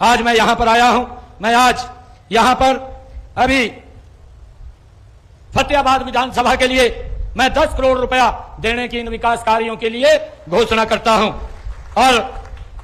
आज मैं यहां पर आया हूं। मैं आज यहां पर अभी फतेहाबाद विधानसभा के लिए मैं 10 करोड़ रुपया देने की इन विकास कार्यों के लिए घोषणा करता हूं। और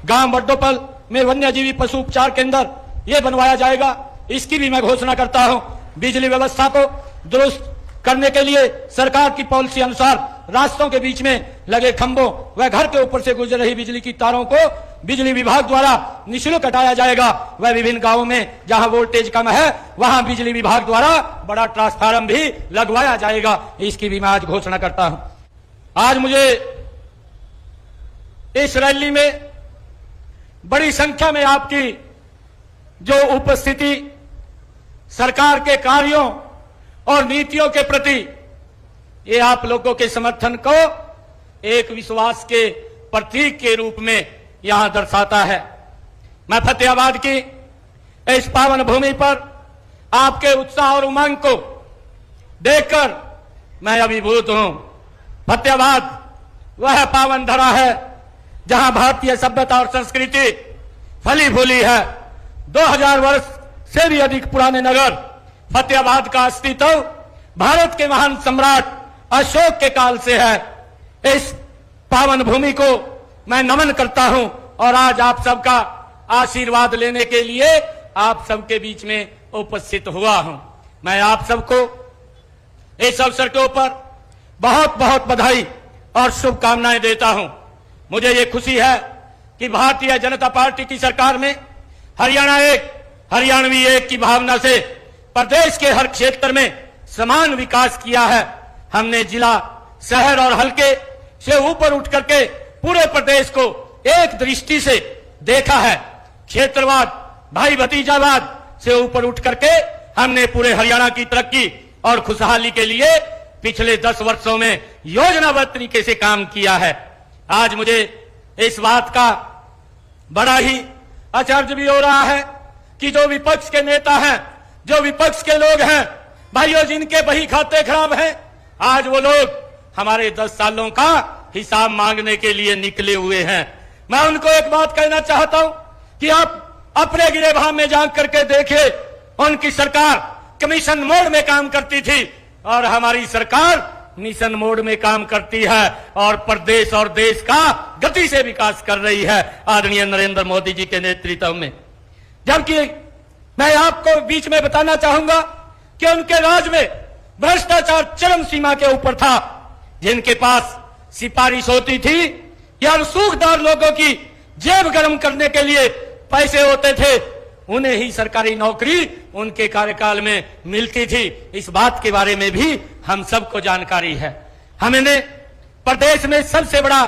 गांव बड्डोपल में वन्यजीवी पशु उपचार केंद्र ये बनवाया जाएगा, इसकी भी मैं घोषणा करता हूं। बिजली व्यवस्था को दुरुस्त करने के लिए सरकार की पॉलिसी अनुसार रास्तों के बीच में लगे खंभों व घर के ऊपर से गुजर रही बिजली की तारों को बिजली विभाग द्वारा निःशुल्क हटाया जाएगा। वह विभिन्न गांवों में जहां वोल्टेज कम है वहां बिजली विभाग द्वारा बड़ा ट्रांसफार्मर भी लगवाया जाएगा, इसकी भी मैं आज घोषणा करता हूं। आज मुझे इस रैली में बड़ी संख्या में आपकी जो उपस्थिति सरकार के कार्यों और नीतियों के प्रति ये आप लोगों के समर्थन को एक विश्वास के प्रतीक के रूप में यहां दर्शाता है। मैं फतेहाबाद की इस पावन भूमि पर आपके उत्साह और उमंग को देखकर मैं अभिभूत हूं। फतेहाबाद वह पावन धरा है जहां भारतीय सभ्यता और संस्कृति फली फूली है। 2000 वर्ष से भी अधिक पुराने नगर फतेहाबाद का अस्तित्व भारत के महान सम्राट अशोक के काल से है। इस पावन भूमि को मैं नमन करता हूं और आज आप सबका आशीर्वाद लेने के लिए आप सबके बीच में उपस्थित हुआ हूं। मैं आप सबको इस अवसर के ऊपर बहुत बहुत बधाई और शुभकामनाएं देता हूं। मुझे ये खुशी है कि भारतीय जनता पार्टी की सरकार में हरियाणा एक, हरियाणवी एक की भावना से प्रदेश के हर क्षेत्र में समान विकास किया है। हमने जिला, शहर और हल्के से ऊपर उठ करके पूरे प्रदेश को एक दृष्टि से देखा है। क्षेत्रवाद, भाई भतीजावाद से ऊपर उठ करके हमने पूरे हरियाणा की तरक्की और खुशहाली के लिए पिछले 10 वर्षों में योजनाबद्ध तरीके से काम किया है। आज मुझे इस बात का बड़ा ही आश्चर्य भी हो रहा है कि जो विपक्ष के नेता हैं, जो विपक्ष के लोग हैं, भाइयों जिनके बही खाते खराब हैं, आज वो लोग हमारे 10 सालों का हिसाब मांगने के लिए निकले हुए हैं। मैं उनको एक बात कहना चाहता हूं कि आप अपने गिरेबान में जांच करके देखें। उनकी सरकार कमीशन मोड में काम करती थी और हमारी सरकार मिशन मोड में काम करती है और प्रदेश और देश का गति से विकास कर रही है आदरणीय नरेंद्र मोदी जी के नेतृत्व में। जबकि मैं आपको बीच में बताना चाहूंगा कि उनके राज में भ्रष्टाचार चरम सीमा के ऊपर था। जिनके पास सिफारिश होती थी या रसूखदार लोगों की जेब गर्म करने के लिए पैसे होते थे, उन्हें ही सरकारी नौकरी उनके कार्यकाल में मिलती थी। इस बात के बारे में भी हम सबको जानकारी है। हमने प्रदेश में सबसे बड़ा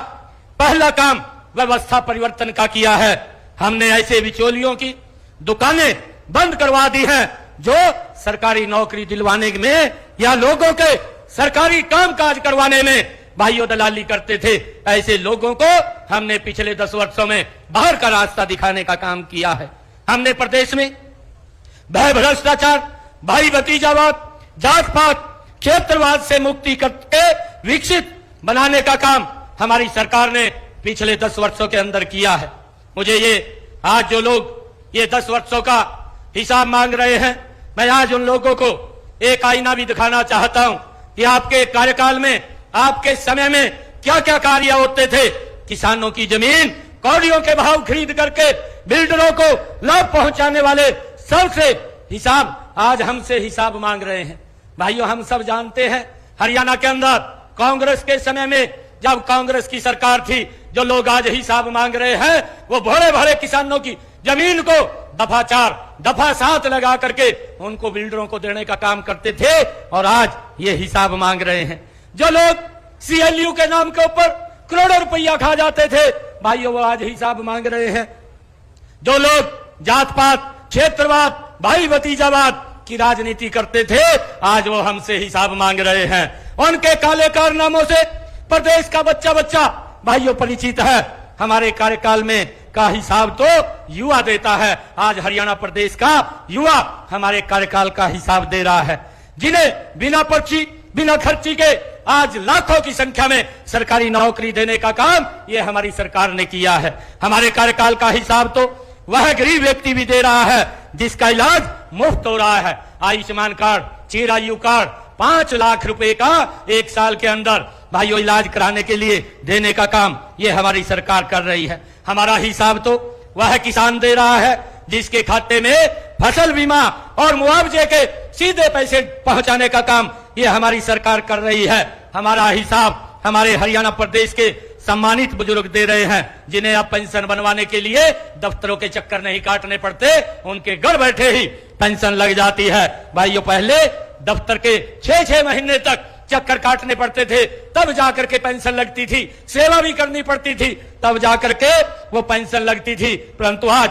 पहला काम व्यवस्था परिवर्तन का किया है। हमने ऐसे बिचौलियों की दुकानें बंद करवा दी हैं जो सरकारी नौकरी दिलवाने में या लोगों के सरकारी कामकाज करवाने में भाइयों दलाली करते थे। ऐसे लोगों को हमने पिछले 10 वर्षों में बाहर का रास्ता दिखाने का काम किया है। हमने प्रदेश में भय भ्रष्टाचार, भाई भतीजावाद, जात पात, क्षेत्रवाद से मुक्ति करके विकसित बनाने का काम हमारी सरकार ने पिछले 10 वर्षों के अंदर किया है। मुझे ये आज जो लोग ये 10 वर्षों का हिसाब मांग रहे हैं, मैं आज उन लोगों को एक आईना भी दिखाना चाहता हूं कि आपके कार्यकाल में, आपके समय में क्या क्या कार्य होते थे। किसानों की जमीन कौड़ियों के भाव खरीद करके बिल्डरों को लाभ पहुंचाने वाले सबसे हिसाब आज हमसे हिसाब मांग रहे हैं। भाइयों, हम सब जानते हैं हरियाणा के अंदर कांग्रेस के समय में, जब कांग्रेस की सरकार थी, जो लोग आज हिसाब मांग रहे हैं वो भोले भाले किसानों की जमीन को दफा 4, दफा 7 लगा करके उनको बिल्डरों को देने का काम करते थे और आज ये हिसाब मांग रहे हैं। जो लोग CLU के नाम के ऊपर करोड़ों रुपया खा जाते थे, भाइयों वो आज हिसाब मांग रहे हैं। जो लोग जात पात, क्षेत्रवाद, भाई भतीजावाद की राजनीति करते थे, आज वो हमसे हिसाब मांग रहे हैं। उनके काले कारनामों से प्रदेश का बच्चा बच्चा भाइयों परिचित है। हमारे कार्यकाल में का हिसाब तो युवा देता है। आज हरियाणा प्रदेश का युवा हमारे कार्यकाल का हिसाब दे रहा है, जिन्हें बिना पर्ची, बिना खर्ची के आज लाखों की संख्या में सरकारी नौकरी देने का काम ये हमारी सरकार ने किया है। हमारे कार्यकाल का हिसाब तो वह गरीब व्यक्ति भी दे रहा है, जिसका इलाज मुफ्त हो रहा है। आयुष्मान कार्ड, चिरायु कार्ड, 5 लाख रुपए का 1 साल के अंदर भाइयों इलाज कराने के लिए देने का काम ये हमारी सरकार कर रही है। हमारा हिसाब तो वह किसान दे रहा है जिसके खाते में फसल बीमा और मुआवजे के सीधे पैसे पहुंचाने का काम ये हमारी सरकार कर रही है। हमारा हिसाब हमारे हरियाणा प्रदेश के सम्मानित बुजुर्ग दे रहे हैं, जिन्हें अब पेंशन बनवाने के लिए दफ्तरों के चक्कर नहीं काटने पड़ते, उनके घर बैठे ही पेंशन लग जाती है। भाइयों पहले दफ्तर के 6-6 महीने तक चक्कर काटने पड़ते थे, तब जाकर के पेंशन लगती थी, सेवा भी करनी पड़ती थी, तब जाकर के वो पेंशन लगती थी। परंतु आज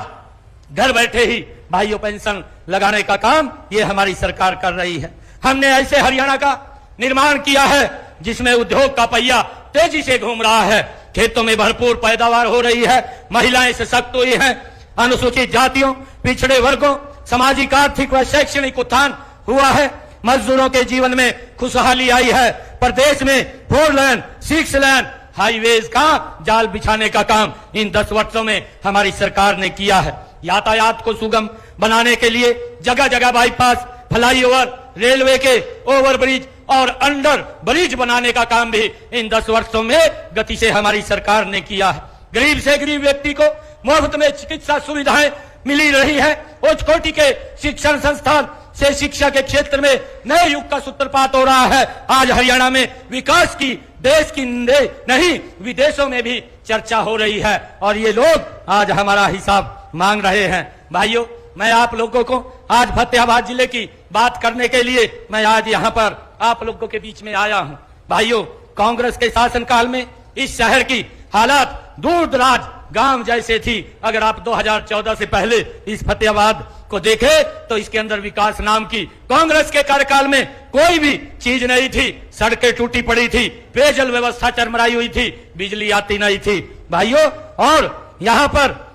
घर बैठे ही भाइयों पेंशन लगाने का काम ये हमारी सरकार कर रही है। हमने ऐसे हरियाणा का निर्माण किया है जिसमें उद्योग का पहिया तेजी से घूम रहा है, खेतों में भरपूर पैदावार हो रही है, महिलाएं सशक्त हुई हैं, अनुसूचित जातियों, पिछड़े वर्गों, सामाजिक, आर्थिक व शैक्षणिक उत्थान हुआ है, मजदूरों के जीवन में खुशहाली आई है। प्रदेश में 4 लेन 6 लेन हाईवेज का जाल बिछाने का काम इन 10 वर्षों में हमारी सरकार ने किया है। यातायात को सुगम बनाने के लिए जगह जगह बाईपास, फ्लाईओवर, रेलवे के ओवरब्रिज और अंडर ब्रिज बनाने का काम भी इन 10 वर्षों में गति से हमारी सरकार ने किया है। गरीब से गरीब व्यक्ति को मुफ्त में चिकित्सा सुविधाएं मिली रही है। उच्च कोटि के शिक्षण संस्थान से शिक्षा के क्षेत्र में नए युग का सूत्रपात हो रहा है। आज हरियाणा में विकास की देश की नहीं विदेशों में भी चर्चा हो रही है और ये लोग आज हमारा हिसाब मांग रहे हैं। भाइयों मैं आप लोगों को आज फतेहाबाद जिले की बात करने के लिए मैं आज यहाँ पर आप लोगों के बीच में आया हूँ। भाइयों कांग्रेस के शासनकाल में इस शहर की हालात दूर दराज गांव जैसे थी। अगर आप 2014 से पहले इस फतेहाबाद को देखें तो इसके अंदर विकास नाम की कांग्रेस के कार्यकाल में कोई भी चीज नहीं थी। सड़कें टूटी पड़ी थी, पेयजल व्यवस्था चरमराई हुई थी, बिजली आती नहीं थी भाइयों, और यहाँ पर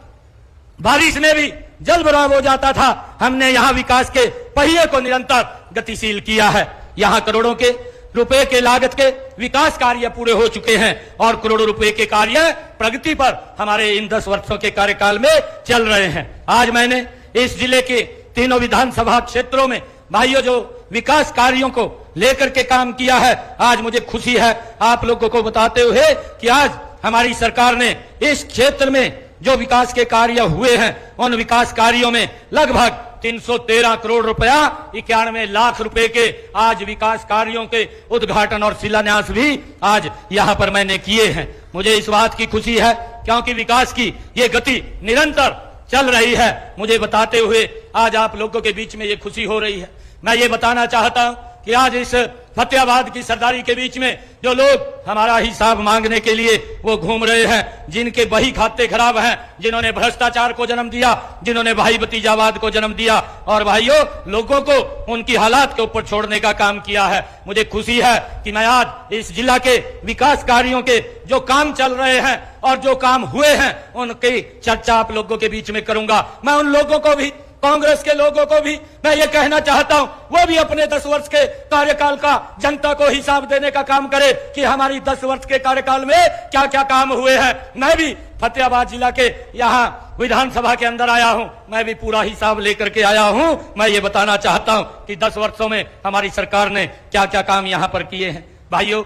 बारिश में भी जल भराव हो जाता था। हमने यहाँ विकास के पहिए को निरंतर गतिशील किया है। यहाँ करोड़ों के रुपए के लागत के विकास कार्य पूरे हो चुके हैं और करोड़ों रुपए के कार्य प्रगति पर हमारे इन 10 वर्षों के कार्यकाल में चल रहे हैं। आज मैंने इस जिले के तीनों विधानसभा क्षेत्रों में भाइयों जो विकास कार्यों को लेकर के काम किया है, आज मुझे खुशी है आप लोगों को बताते हुए कि आज हमारी सरकार ने इस क्षेत्र में जो विकास के कार्य हुए हैं उन विकास कार्यों में लगभग 313 करोड़ रुपया 91 लाख रुपए के आज विकास कार्यों के उद्घाटन और शिलान्यास भी आज यहाँ पर मैंने किए हैं। मुझे इस बात की खुशी है क्योंकि विकास की ये गति निरंतर चल रही है। मुझे बताते हुए आज आप लोगों के बीच में ये खुशी हो रही है। मैं ये बताना चाहता हूं कि आज इस फतेहाबाद की सरदारी के बीच में जो लोग हमारा हिसाब मांगने के लिए वो घूम रहे हैं, जिनके बही खाते खराब हैं, जिन्होंने भ्रष्टाचार को जन्म दिया, जिन्होंने भाई भतीजावाद को जन्म दिया और भाइयों लोगों को उनकी हालात के ऊपर छोड़ने का काम किया है। मुझे खुशी है कि मैं आज इस जिला के विकास कार्यों के जो काम चल रहे हैं और जो काम हुए हैं उनकी चर्चा आप लोगों के बीच में करूंगा। मैं उन लोगों को भी, कांग्रेस के लोगों को भी मैं ये कहना चाहता हूं वो भी अपने 10 वर्ष के कार्यकाल का जनता को हिसाब देने का काम करे कि हमारी 10 वर्ष के कार्यकाल में क्या क्या काम हुए हैं। मैं भी फतेहाबाद जिला के यहाँ विधानसभा के अंदर आया हूं, मैं भी पूरा हिसाब लेकर के आया हूं। मैं ये बताना चाहता हूं कि 10 वर्षों में हमारी सरकार ने क्या क्या काम यहाँ पर किए हैं। भाइयों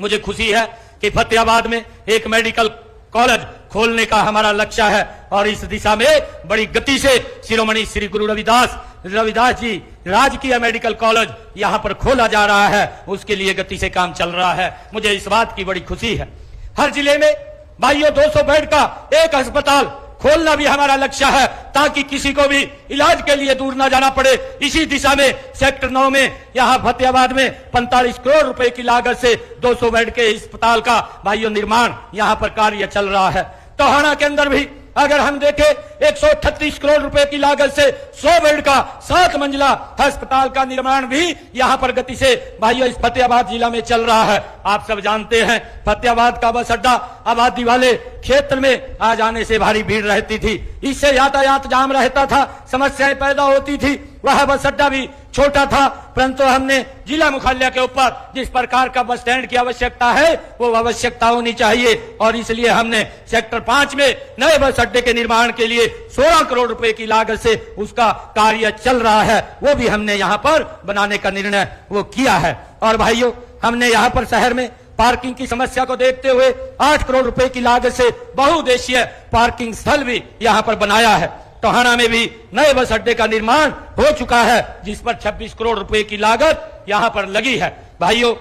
मुझे खुशी है कि फतेहाबाद में एक मेडिकल कॉलेज खोलने का हमारा लक्ष्य है और इस दिशा में बड़ी गति से शिरोमणि श्री गुरु रविदास जी राजकीय मेडिकल कॉलेज यहाँ पर खोला जा रहा है, उसके लिए गति से काम चल रहा है। मुझे इस बात की बड़ी खुशी है। हर जिले में भाइयों 200 बेड का एक अस्पताल खोलना भी हमारा लक्ष्य है ताकि किसी को भी इलाज के लिए दूर ना जाना पड़े। इसी दिशा में सेक्टर 9 में यहाँ फतेहाबाद में 45 करोड़ रुपए की लागत से 200 बेड के अस्पताल का भाइयों निर्माण यहाँ पर कार्य चल रहा है। टोहाना के अंदर भी अगर हम देखें 138 करोड़ रुपए की लागत से 100 बेड का 7 मंजिला अस्पताल का निर्माण भी यहाँ पर गति से भाइयों इस फतेहाबाद जिला में चल रहा है। आप सब जानते हैं फतेहाबाद का बस अड्डा आबादी वाले क्षेत्र में आ जाने से भारी भीड़ रहती थी, इससे यातायात जाम रहता था, समस्याएं पैदा होती थी। वह बस अड्डा भी छोटा था, परंतु हमने जिला मुख्यालय के ऊपर जिस प्रकार का बस स्टैंड की आवश्यकता है वो आवश्यकता होनी चाहिए, और इसलिए हमने सेक्टर 5 में नए बस अड्डे के निर्माण के लिए 16 करोड़ रुपए की लागत से उसका कार्य चल रहा है, वो भी हमने यहाँ पर बनाने का निर्णय वो किया है। और भाइयों, हमने यहाँ पर शहर में पार्किंग की समस्या को देखते हुए 8 करोड़ रुपए की लागत से बहुउद्देशीय पार्किंग स्थल भी यहाँ पर बनाया है। टोहाना में भी नए बस अड्डे का निर्माण हो चुका है, जिस पर 26 करोड़ रुपए की लागत यहाँ पर लगी है। भाइयों,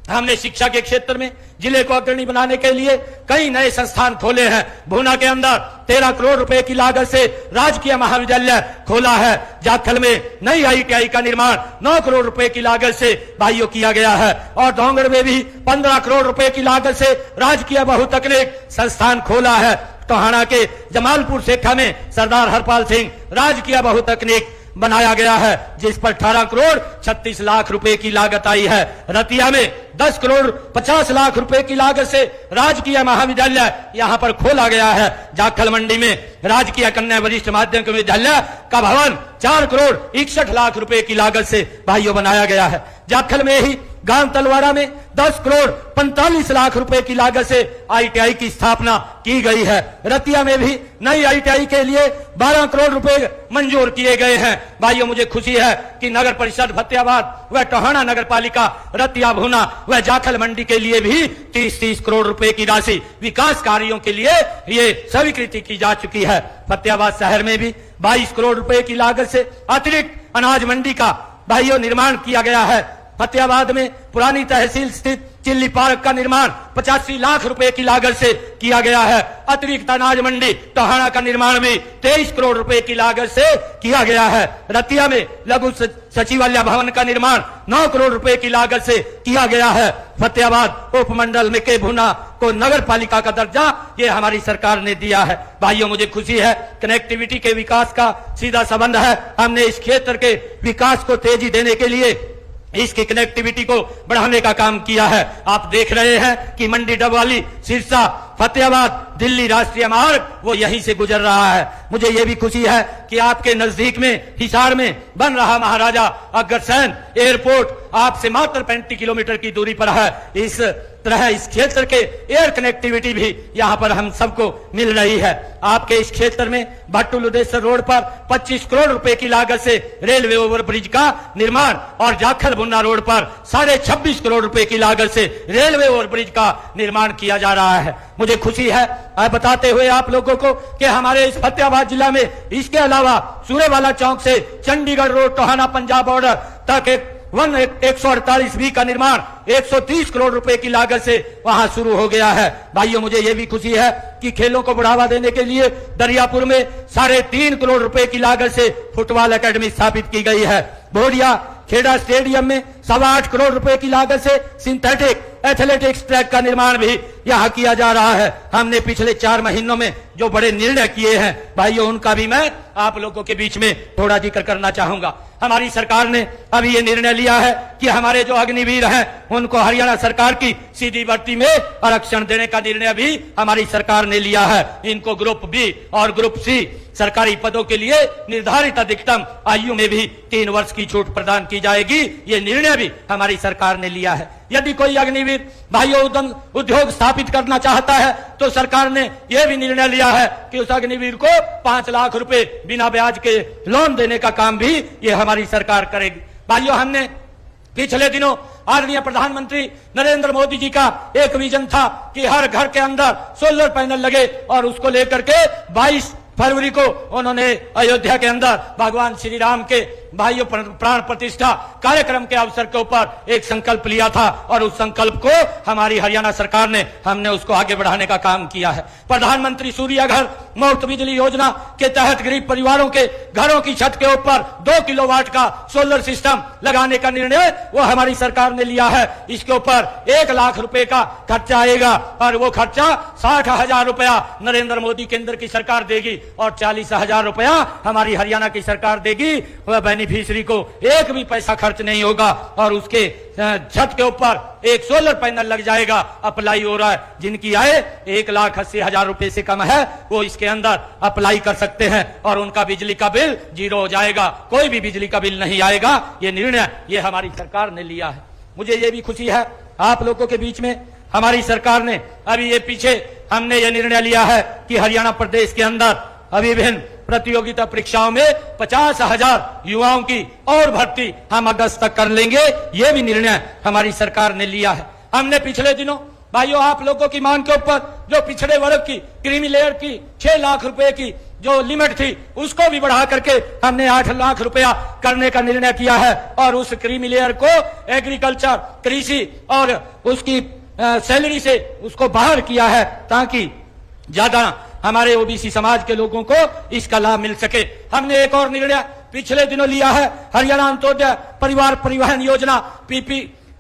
हमने शिक्षा के क्षेत्र में जिले को अग्रणी बनाने के लिए कई नए संस्थान खोले हैं। भूना के अंदर 13 करोड़ रुपए की लागत से राजकीय महाविद्यालय खोला है। जाखल में नई ITI का निर्माण 9 करोड़ रुपए की लागत से भाइयों किया गया है, और डोंगड़ में भी 15 करोड़ रुपए की लागत से राजकीय बहुतकनीक संस्थान खोला है। टोहाना के जमालपुर सेखा में सरदार हरपाल सिंह राजकीय बहुतकनीक बनाया गया है, जिस पर 18 करोड़ 36 लाख रुपए की लागत आई है। रतिया में 10 करोड़ 50 लाख रुपए की लागत से राजकीय महाविद्यालय यहाँ पर खोला गया है। जाखल मंडी में राजकीय कन्या वरिष्ठ माध्यमिक विद्यालय का भवन 4 करोड़ 61 लाख रुपए की लागत से भाइयों बनाया गया है। जाखल में ही गांव तलवाड़ा में 10 करोड़ 45 लाख रुपए की लागत से ITI की स्थापना की गई है। रतिया में भी नई ITI के लिए 12 करोड़ रुपए मंजूर किए गए हैं। भाइयों, मुझे खुशी है कि नगर परिषद फतेहाबाद व टोहाना नगर पालिका, रतिया, भूना व जाखल मंडी के लिए भी 30-30 करोड़ रुपए की राशि विकास कार्यों के लिए ये स्वीकृति की जा चुकी है। फतेहाबाद शहर में भी 22 करोड़ रुपए की लागत से अतिरिक्त अनाज मंडी का भाइयों निर्माण किया गया है। फतेहाबाद में पुरानी तहसील स्थित चिल्ली पार्क का निर्माण 85 लाख रुपए की लागत से किया गया है। अतिरिक्त अनाज मंडी टोहाना का निर्माण भी 23 करोड़ रुपए की लागत से किया गया है। रतिया में लघु सचिवालय भवन का निर्माण 9 करोड़ रुपए की लागत से किया गया है। फतेहाबाद उपमंडल में के भूना को नगर पालिका का दर्जा ये हमारी सरकार ने दिया है। भाइयों, मुझे खुशी है, कनेक्टिविटी के विकास का सीधा संबंध है। हमने इस क्षेत्र के विकास को तेजी देने के लिए इसकी कनेक्टिविटी को बढ़ाने का काम किया है। आप देख रहे हैं कि मंडी डबवाली, सिरसा, फतेहाबाद दिल्ली राष्ट्रीय मार्ग वो यहीं से गुजर रहा है। मुझे ये भी खुशी है कि आपके नजदीक में हिसार में बन रहा महाराजा अग्रसेन एयरपोर्ट आपसे मात्र 35 किलोमीटर की दूरी पर है। इस तरह इस क्षेत्र के एयर कनेक्टिविटी भी यहाँ पर हम सबको मिल रही है। आपके इस क्षेत्र में भट्टू लुदेश्वर रोड पर 25 करोड़ रुपए की लागत से रेलवे ओवरब्रिज का निर्माण, और जाखल बुन्ना रोड पर 26.5 करोड़ रुपए की लागत से रेलवे ओवरब्रिज का निर्माण किया जा रहा है। मुझे खुशी है बताते हुए आप लोगों को कि हमारे इस फतेहाबाद जिला में इसके अलावा सूरेवाला चौक से चंडीगढ़ रोड टोहाना पंजाब बॉर्डर तक एक 148B का निर्माण 130 करोड़ रुपए की लागत से वहां शुरू हो गया है। भाइयों, मुझे यह भी खुशी है कि खेलों को बढ़ावा देने के लिए दरियापुर में 3.5 करोड़ रुपए की लागत से फुटबॉल एकेडमी स्थापित की गई है। बोडिया खेड़ा स्टेडियम में 8.25 करोड़ रुपए की लागत से सिंथेटिक एथलेटिक्स ट्रैक का निर्माण भी यहाँ किया जा रहा है। हमने पिछले 4 महीनों में जो बड़े निर्णय किए हैं भाइयों, उनका भी मैं आप लोगों के बीच में थोड़ा जिक्र करना चाहूंगा। हमारी सरकार ने अभी ये निर्णय लिया है कि हमारे जो अग्निवीर हैं उनको हरियाणा सरकार की सीधी भर्ती में आरक्षण देने का निर्णय भी हमारी सरकार ने लिया है। इनको ग्रुप बी और ग्रुप सी सरकारी पदों के लिए निर्धारित अधिकतम आयु में भी 3 वर्ष की छूट प्रदान की जाएगी। ये निर्णय भी हमारी सरकार ने लिया है। यदि कोई अग्निवीर भाइयों उद्योग स्थापित करना चाहता है तो सरकार ने यह भी निर्णय लिया है कि उस अग्निवीर को 5 लाख रुपए बिना ब्याज के लोन देने का काम भी ये हमारी सरकार करेगी। भाइयों, हमने पिछले दिनों आदरणीय प्रधानमंत्री नरेंद्र मोदी जी का एक विजन था कि हर घर के अंदर सोलर पैनल लगे, और उसको लेकर के 22 फरवरी को उन्होंने अयोध्या के अंदर भगवान श्री राम के भाइयों प्राण प्रतिष्ठा कार्यक्रम के अवसर के ऊपर एक संकल्प लिया था, और उस संकल्प को हमारी हरियाणा सरकार ने हमने उसको आगे बढ़ाने का काम किया है। प्रधानमंत्री सूर्य घर मुफ्त बिजली योजना के तहत गरीब परिवारों के घरों की छत के ऊपर 2 किलोवाट का सोलर सिस्टम लगाने का निर्णय वो हमारी सरकार ने लिया है। इसके ऊपर 1 लाख रुपए का खर्चा आएगा, और वो खर्चा 60,000 रुपया नरेंद्र मोदी केंद्र की सरकार देगी और 40,000 रुपया हमारी हरियाणा की सरकार देगी। वह बेनिफिशियरी को एक भी पैसा खर्च नहीं होगा और उसके छत के ऊपर एक सोलर पैनल लग जाएगा। अप्लाई हो रहा है, जिनकी आय 1,80,000 रुपए से कम है वो इसके अंदर अप्लाई कर सकते हैं और उनका बिजली का बिल 0 हो जाएगा, कोई भी बिजली का बिल नहीं आएगा। ये निर्णय ये हमारी सरकार ने लिया है। मुझे ये भी खुशी है आप लोगों के बीच में हमारी सरकार ने अभी ये पीछे हमने ये निर्णय लिया है कि हरियाणा प्रदेश के अंदर अभी विभिन्न प्रतियोगिता परीक्षाओं में 50,000 युवाओं की और भर्ती हम अगस्त तक कर लेंगे। ये भी निर्णय हमारी सरकार ने लिया है। हमने पिछले दिनों भाइयों आप लोगों की मांग के ऊपर जो पिछड़े वर्ग की क्रीमी लेयर की 6 लाख रुपए की जो लिमिट थी उसको भी बढ़ा करके हमने 8 लाख रुपया करने का निर्णय किया है और उस क्रीमी लेयर को एग्रीकल्चर कृषि और उसकी सैलरी से उसको बाहर किया है ताकि ज्यादा हमारे ओबीसी समाज के लोगों को इसका लाभ मिल सके। हमने एक और निर्णय पिछले दिनों लिया है, हरियाणा अंत्योदय परिवार परिवहन योजना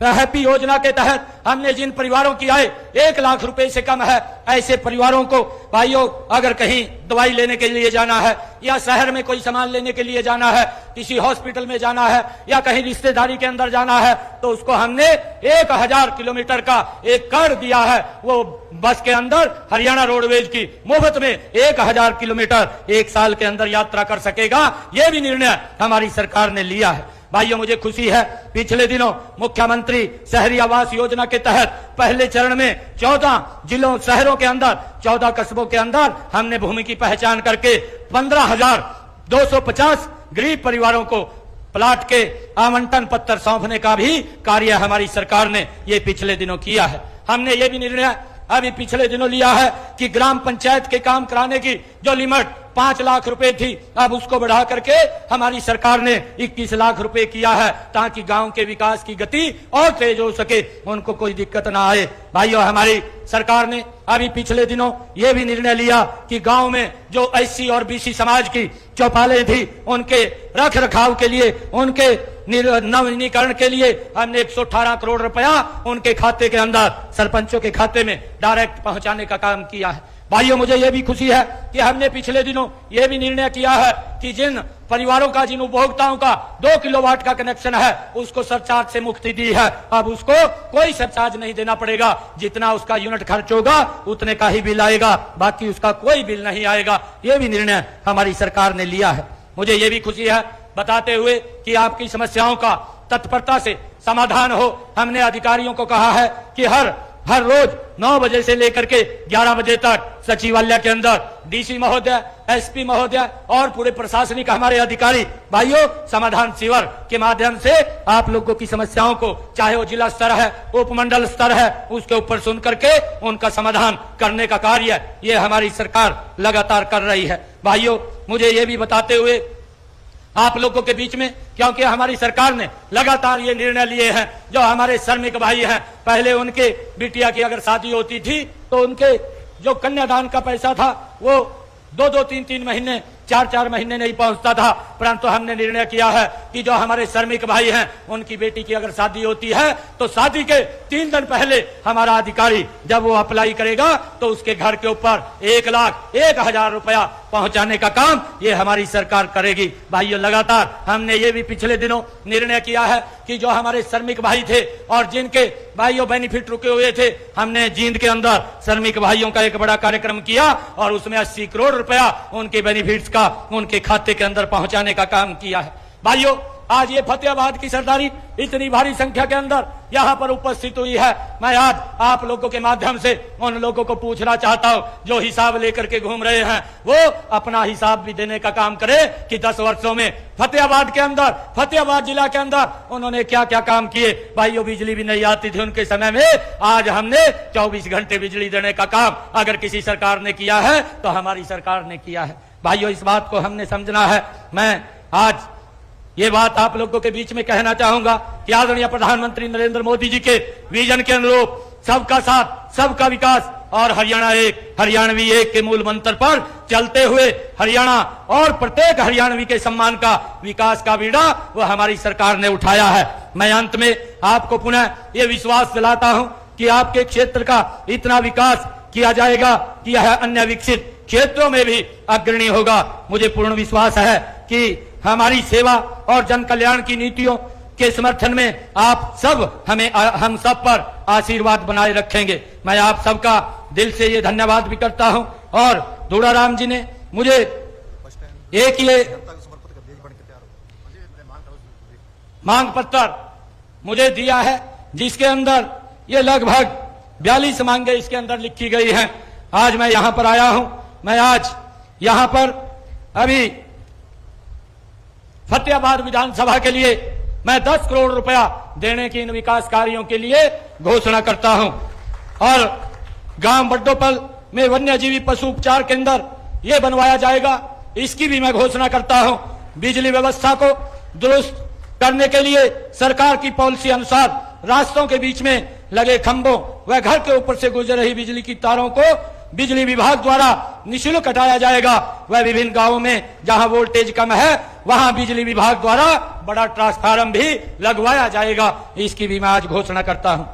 हैप्पी योजना के तहत हमने जिन परिवारों की आय 1 लाख रुपए से कम है ऐसे परिवारों को भाइयों अगर कहीं दवाई लेने के लिए जाना है या शहर में कोई सामान लेने के लिए जाना है, किसी हॉस्पिटल में जाना है या कहीं रिश्तेदारी के अंदर जाना है तो उसको हमने 1000 किलोमीटर का एक कर दिया है। वो बस के अंदर हरियाणा रोडवेज की मुफ्त में 1000 किलोमीटर 1 साल के अंदर यात्रा कर सकेगा। ये भी निर्णय हमारी सरकार ने लिया है। भाइयों मुझे खुशी है पिछले दिनों मुख्यमंत्री शहरी आवास योजना के तहत पहले चरण में 14 जिलों शहरों के अंदर 14 कस्बों के अंदर हमने भूमि की पहचान करके 15,250 गरीब परिवारों को प्लाट के आवंटन पत्र सौंपने का भी कार्य हमारी सरकार ने ये पिछले दिनों किया है। हमने ये भी निर्णय अभी पिछले दिनों लिया है कि ग्राम पंचायत के काम कराने की जो लिमिट 5 लाख रुपए थी अब उसको बढ़ा करके हमारी सरकार ने 21 लाख रुपए किया है ताकि गांव के विकास की गति और तेज हो सके, उनको कोई दिक्कत ना आए। भाइयों हमारी सरकार ने अभी पिछले दिनों ये भी निर्णय लिया कि गांव में जो एससी और बीसी समाज की चौपालें थी उनके रख रखाव के लिए उनके नवीनीकरण के लिए हमने 118 करोड़ रुपया उनके खाते के अंदर सरपंचों के खाते में डायरेक्ट पहुंचाने का काम किया है। भाइयों मुझे यह भी खुशी है कि हमने पिछले दिनों यह भी निर्णय किया है कि जिन परिवारों का जिन उपभोक्ताओं का 2 किलोवाट का कनेक्शन है उसको सरचार्ज से मुक्ति दी है। अब उसको कोई सरचार्ज नहीं देना पड़ेगा, जितना उसका यूनिट खर्च होगा उतने का ही बिल आएगा, बाकी उसका कोई बिल नहीं आएगा। यह भी निर्णय हमारी सरकार ने लिया है। मुझे यह भी खुशी है बताते हुए कि आपकी समस्याओं का तत्परता से समाधान हो। हमने अधिकारियों को कहा है कि हर रोज 9 बजे से लेकर के 11 बजे तक सचिवालय के अंदर डीसी महोदय, एसपी महोदय और पूरे प्रशासनिक हमारे अधिकारी भाइयों समाधान शिविर के माध्यम से आप लोगों की समस्याओं को चाहे वो जिला स्तर है, उपमंडल स्तर है, उसके ऊपर सुन करके उनका समाधान करने का कार्य ये हमारी सरकार लगातार कर रही है। भाइयों मुझे ये भी बताते हुए आप लोगों के बीच में, क्योंकि हमारी सरकार ने लगातार ये निर्णय लिए हैं, जो हमारे श्रमिक भाई हैं पहले उनके बिटिया की अगर शादी होती थी तो उनके जो कन्यादान का पैसा था वो 2-2, 3-3 महीने, 4-4 महीने नहीं पहुंचता था, परंतु हमने निर्णय किया है कि जो हमारे श्रमिक भाई हैं उनकी बेटी की अगर शादी होती है तो शादी के 3 दिन पहले हमारा अधिकारी जब वो अप्लाई करेगा तो उसके घर के ऊपर 1,01,000 रुपया पहुंचाने का काम ये हमारी सरकार करेगी। भाइयों लगातार हमने ये भी पिछले दिनों निर्णय किया है कि जो हमारे श्रमिक भाई थे और जिनके भाइयों बेनिफिट रुके हुए थे, हमने जींद के अंदर श्रमिक भाइयों का एक बड़ा कार्यक्रम किया और उसमें 80 करोड़ रुपया उनके बेनिफिट्स का उनके खाते के अंदर पहुंचाने का काम किया है। भाइयों आज ये फतेहाबाद की सरदारी इतनी भारी संख्या के अंदर यहाँ पर उपस्थित हुई है। मैं आज आप लोगों के माध्यम से उन लोगों को पूछना चाहता हूँ जो हिसाब लेकर के घूम रहे हैं, वो अपना हिसाब भी देने का काम करे कि 10 वर्षों में फतेहाबाद के अंदर, फतेहाबाद जिला के अंदर उन्होंने क्या क्या काम किए। भाइयों बिजली भी नहीं आती थी उनके समय में, आज हमने 24 घंटे बिजली देने का काम अगर किसी सरकार ने किया है तो हमारी सरकार ने किया है। भाइयों इस बात को हमने समझना है। मैं आज ये बात आप लोगों के बीच में कहना चाहूंगा कि आदरणीय प्रधानमंत्री नरेंद्र मोदी जी के विजन के अनुरूप सबका साथ, सबका विकास और हरियाणा एक, हरियाणवी एक के मूल मंत्र पर चलते हुए हरियाणा और प्रत्येक हरियाणवी के सम्मान का, विकास का बीड़ा वो हमारी सरकार ने उठाया है। मैं अंत में आपको पुनः ये विश्वास दिलाता हूं कि आपके क्षेत्र का इतना विकास किया जाएगा कि यह अन्य विकसित क्षेत्रों में भी अग्रणी होगा। मुझे पूर्ण विश्वास है कि हमारी सेवा और जन कल्याण की नीतियों के समर्थन में आप सब हम सब पर आशीर्वाद बनाए रखेंगे। मैं आप सबका दिल से ये धन्यवाद भी करता हूं। और दूड़ाराम जी ने मुझे एक ये मांग पत्र मुझे दिया है, जिसके अंदर ये लगभग 42 मांगे इसके अंदर लिखी गई हैं। आज मैं यहां पर आया हूं। मैं आज यहां पर अभी फतेहाबाद विधानसभा के लिए मैं 10 करोड़ रुपया देने की इन विकास कार्यों के लिए घोषणा करता हूं। और गांव बड्डोपल में वन्यजीवी पशु उपचार केंद्र ये बनवाया जाएगा, इसकी भी मैं घोषणा करता हूं। बिजली व्यवस्था को दुरुस्त करने के लिए सरकार की पॉलिसी अनुसार रास्तों के बीच में लगे खंभों व घर के ऊपर से गुजर रही बिजली की तारों को बिजली विभाग द्वारा निःशुल्क हटाया जाएगा। वह विभिन्न गांवों में जहां वोल्टेज कम है वहां बिजली विभाग द्वारा बड़ा ट्रांसफार्मर भी लगवाया जाएगा, इसकी भी मैं आज घोषणा करता हूं।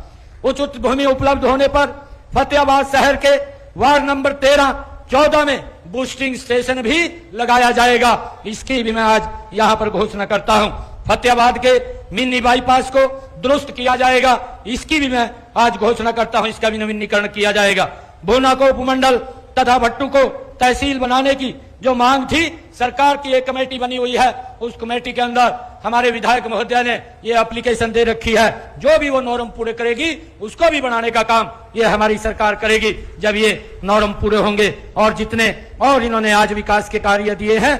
उचित भूमि उपलब्ध होने पर फतेहाबाद शहर के वार्ड नंबर 13, 14 में बूस्टिंग स्टेशन भी लगाया जाएगा, इसकी भी मैं आज यहां पर घोषणा करता हूं। फतेहाबाद के मिनी बाईपास को दुरुस्त किया जाएगा, इसकी भी मैं आज घोषणा करता हूं, इसका भी नवीनीकरण किया जाएगा। भूना को उपमंडल तथा भट्टू को तहसील बनाने की जो मांग थी, सरकार की एक कमेटी बनी हुई है, उस कमेटी के अंदर हमारे विधायक महोदय ने ये एप्लीकेशन दे रखी है। जो भी वो नॉर्म पूरे करेगी उसको भी बनाने का काम ये हमारी सरकार करेगी, जब ये नॉर्म पूरे होंगे। और जितने और इन्होंने आज विकास के कार्य दिए हैं,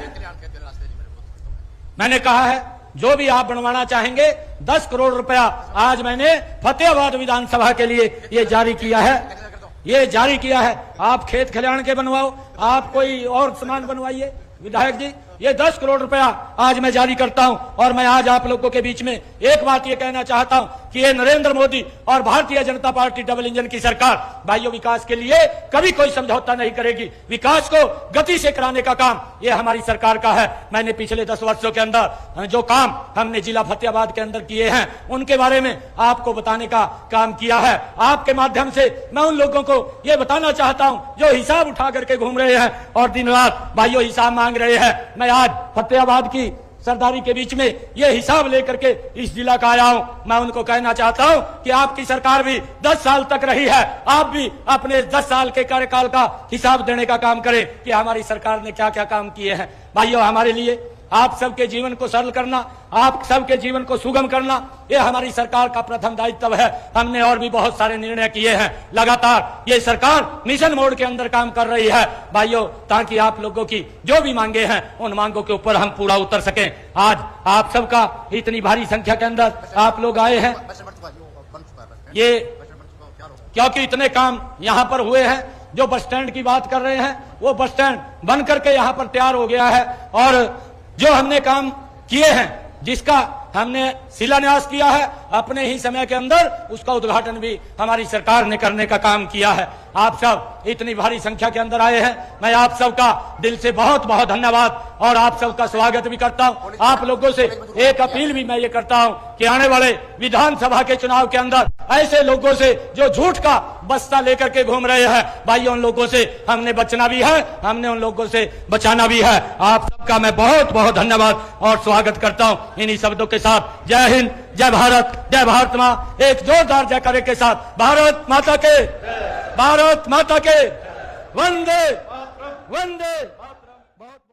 मैंने कहा है जो भी आप बनवाना चाहेंगे 10 करोड़ रुपया आज मैंने फतेहाबाद विधानसभा के लिए ये जारी किया है। आप खेत खलिहान के बनवाओ, आप कोई और सामान बनवाइए। विधायक जी, ये 10 करोड़ रुपया आज मैं जारी करता हूं। और मैं आज आप लोगों के बीच में एक बात ये कहना चाहता हूं कि ये नरेंद्र मोदी और Bharatiya Janata party double engine की सरकार भाइयों विकास के लिए कभी कोई समझौता नहीं करेगी। विकास को गति से कराने का काम ये हमारी सरकार का है। मैंने पिछले 10 वर्षों के अंदर जो काम हमने जिला फतेहाबाद के अंदर किए हैं उनके बारे में आपको बताने का काम किया है। आपके माध्यम से मैं उन लोगों को ये बताना चाहता हूं जो हिसाब उठा करके घूम रहे हैं और दिन रात भाइयों हिसाब मांग रहे हैं। मैं आज फतेहाबाद की सरदारी के बीच में ये हिसाब लेकर के इस जिला का आया हूं। मैं उनको कहना चाहता हूं कि आपकी सरकार भी 10 साल तक रही है, आप भी अपने 10 साल के कार्यकाल का हिसाब देने का काम करें कि हमारी सरकार ने क्या क्या काम किए हैं। भाइयों, हमारे लिए आप सबके जीवन को सरल करना, आप सबके जीवन को सुगम करना, ये हमारी सरकार का प्रथम दायित्व है। हमने और भी बहुत सारे निर्णय किए हैं। लगातार ये सरकार मिशन मोड के अंदर काम कर रही है भाइयों, ताकि आप लोगों की जो भी मांगे हैं उन मांगों के ऊपर हम पूरा उतर सकें। आज आप सबका इतनी भारी संख्या के अंदर आप लोग आए हैं, ये क्योंकि इतने काम यहाँ पर हुए हैं। जो बस स्टैंड की बात कर रहे हैं वो बस स्टैंड बन करके यहाँ पर तैयार हो गया है। और जो हमने काम किए हैं, जिसका हमने शिलान्यास किया है, अपने ही समय के अंदर उसका उद्घाटन भी हमारी सरकार ने करने का काम किया है। आप सब इतनी भारी संख्या के अंदर आए हैं, मैं आप सबका दिल से बहुत बहुत धन्यवाद और आप सबका स्वागत भी करता हूं। आप लोगों से एक अपील भी मैं ये करता हूं कि आने वाले विधानसभा के चुनाव के अंदर ऐसे लोगों से जो झूठ का बस्ता लेकर के घूम रहे हैं, भाइयों उन लोगों से हमने बचना भी है, हमने उन लोगों से बचाना भी है। आप सबका मैं बहुत बहुत धन्यवाद और स्वागत करता हूं। इन्हीं शब्दों के साथ जय हिंद, जय भारत माँ, एक जोरदार जयकारे के साथ भारत माता के, वंदे वंदे।